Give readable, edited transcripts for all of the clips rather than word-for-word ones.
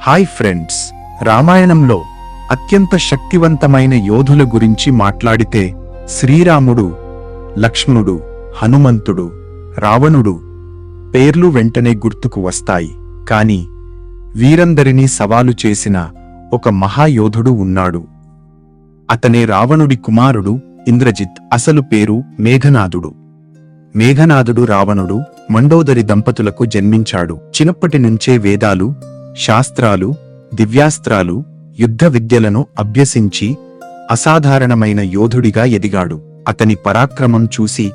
Hi friends, రామాయణంలో అత్యంత శక్తివంతమైన యోధుల గురించి మాట్లాడితే శ్రీరాముడు, లక్ష్మణుడు, హనుమంతుడు, రావణుడు పేర్లు వెంటనే గుర్తుకు వస్తాయి. కాని వీరందరినీ సవాలు చేసిన ఒక మహాయోధుడు ఉన్నాడు. అతనే రావణుడి కుమారుడు ఇంద్రజిత్. అసలు పేరు మేఘనాదుడు. మేఘనాదుడు రావణుడు మండోదరి దంపతులకు జన్మించాడు. చిన్నప్పటి నుంచే వేదాలు, శాస్త్రాలు, దివ్యాస్త్రాలు, యుద్ధ విద్యలను అభ్యసించి అసాధారణమైన యోధుడిగా ఎదిగాడు. అతని పరాక్రమం చూసి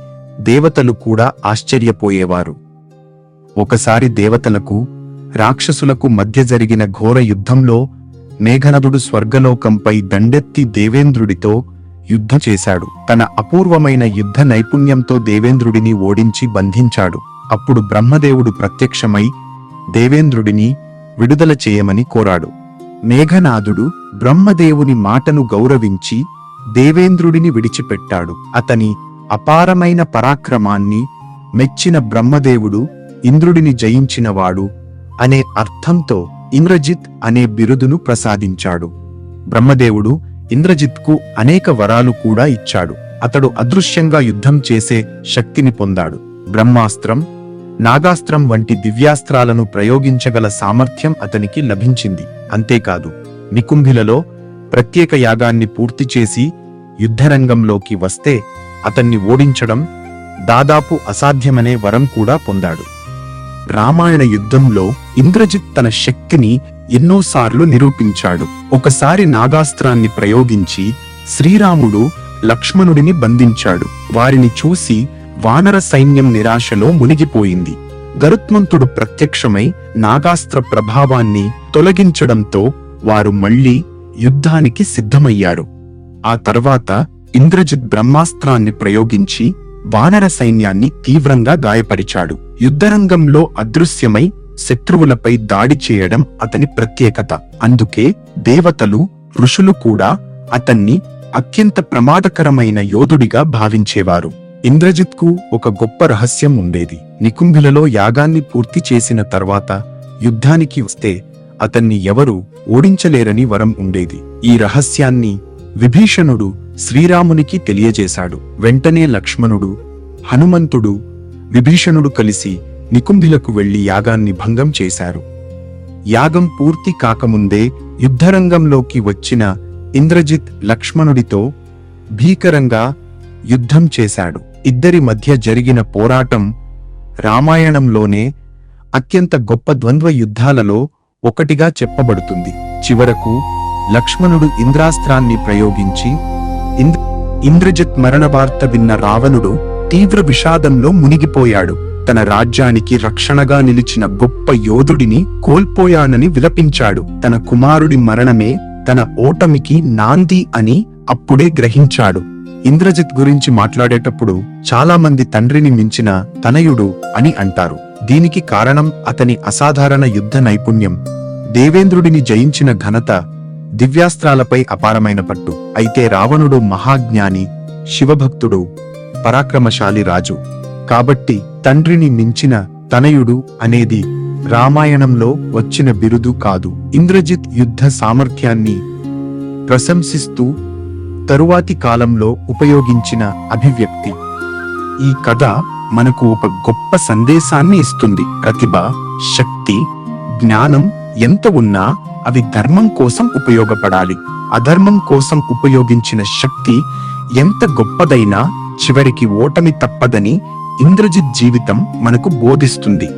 దేవతలు కూడా ఆశ్చర్యపోయేవారు. ఒకసారి దేవతలకు, రాక్షసులకు మధ్య జరిగిన ఘోర యుద్ధంలో మేఘనాదుడు స్వర్గలోకంపై దండెత్తి దేవేంద్రుడితో యుద్ధం చేశాడు. తన అపూర్వమైన యుద్ధ నైపుణ్యంతో దేవేంద్రుడిని ఓడించి బంధించాడు. అప్పుడు బ్రహ్మదేవుడు ప్రత్యక్షమై దేవేంద్రుడిని విడుదల చేయమని కోరాడు. మేఘనాదుడు బ్రహ్మదేవుని మాటను గౌరవించి దేవేంద్రుడిని విడిచిపెట్టాడు. అతని అపారమైన పరాక్రమాన్ని మెచ్చిన బ్రహ్మదేవుడు ఇంద్రుడిని జయించినవాడు అనే అర్థంతో ఇంద్రజిత్ అనే బిరుదును ప్రసాదించాడు. బ్రహ్మదేవుడు ఇంద్రజిత్కు అనేక వరాలు కూడా ఇచ్చాడు. అతడు అదృశ్యంగా యుద్ధం చేసే శక్తిని పొందాడు. బ్రహ్మాస్త్రం, నాగాస్త్రం వంటి దివ్యాస్త్రాలను ప్రయోగించగల సామర్థ్యం అతనికి లభించింది. అంతేకాదు, నికుంభిలలో ప్రత్యేక యాగాన్ని పూర్తి చేసి యుద్ధరంగంలోకి వస్తే అతన్ని ఓడించడం దాదాపు అసాధ్యమనే వరం కూడా పొందాడు. రామాయణ యుద్ధంలో ఇంద్రజిత్ తన శక్తిని ఎన్నోసార్లు నిరూపించాడు. ఒకసారి నాగాస్త్రాన్ని ప్రయోగించి శ్రీరాముడు, లక్ష్మణుడిని బంధించాడు. వారిని చూసి వానర సైన్యం నిరాశలో మునిగిపోయింది. గరుత్మంతుడు ప్రత్యక్షమై నాగాస్త్ర ప్రభావాన్ని తొలగించడంతో వారు మళ్లీ యుద్ధానికి సిద్ధమయ్యారు. ఆ తర్వాత ఇంద్రజిత్ బ్రహ్మాస్త్రాన్ని ప్రయోగించి వానర సైన్యాన్ని తీవ్రంగా గాయపరిచాడు. యుద్ధరంగంలో అదృశ్యమై శత్రువులపై దాడి చేయడం అతని ప్రత్యేకత. అందుకే దేవతలు, ఋషులు కూడా అతన్ని అత్యంత ప్రమాదకరమైన యోధుడిగా భావించేవారు. ఇంద్రజిత్కు ఒక గొప్ప రహస్యం ఉండేది. నికుంభిలలో యాగాన్ని పూర్తి చేసిన తర్వాత యుద్ధానికి వస్తే అతన్ని ఎవరూ ఓడించలేరని వరం ఉండేది. ఈ రహస్యాన్ని విభీషణుడు శ్రీరామునికి తెలియజేశాడు. వెంటనే లక్ష్మణుడు, హనుమంతుడు, విభీషణుడు కలిసి నికుంభిలకు వెళ్లి యాగాన్ని భంగం చేశారు. యాగం పూర్తి కాకముందే యుద్ధరంగంలోకి వచ్చిన ఇంద్రజిత్ లక్ష్మణుడితో భీకరంగా యుద్ధం చేశాడు. ఇద్దరి మధ్య జరిగిన పోరాటం రామాయణంలోనే అత్యంత గొప్ప ద్వంద్వ యుద్ధాలలో ఒకటిగా చెప్పబడుతుంది. చివరకు లక్ష్మణుడు ఇంద్రాస్త్రాన్ని ప్రయోగించి ఇంద్రజిత్ మరణ వార్త విన్న రావణుడు తీవ్ర విషాదంలో మునిగిపోయాడు. తన రాజ్యానికి రక్షణగా నిలిచిన గొప్ప యోధుడిని కోల్పోయానని విలపించాడు. తన కుమారుడి మరణమే తన ఓటమికి నాంది అని అప్పుడే గ్రహించాడు. ఇంద్రజిత్ గురించి మాట్లాడేటప్పుడు చాలా మంది తండ్రిని మించిన తనయుడు అని అంటారు. దీనికి కారణం అతని అసాధారణ యుద్ధ నైపుణ్యం, దేవేంద్రుడిని జయించిన ఘనత, దివ్యాస్త్రాలపై అపారమైన పట్టు. అయితే రావణుడు మహాజ్ఞాని, శివభక్తుడు, పరాక్రమశాలి రాజు. కాబట్టి తండ్రిని మించిన తనయుడు అనేది రామాయణంలో వచ్చిన బిరుదు కాదు. ఇంద్రజిత్ యుద్ధ సామర్థ్యాన్ని ప్రశంసిస్తూ తరువాతి కాలంలో ఉపయోగించిన అభివ్యక్తి. ఈ కథ మనకు ఒక గొప్ప సందేశాన్ని ఇస్తుంది. ప్రతిభ, శక్తి, జ్ఞానం ఎంత ఉన్నా అవి ధర్మం కోసం ఉపయోగపడాలి. అధర్మం కోసం ఉపయోగించిన శక్తి ఎంత గొప్పదైనా చివరికి ఓటమి తప్పదని ఇంద్రజిత్ జీవితం మనకు బోధిస్తుంది.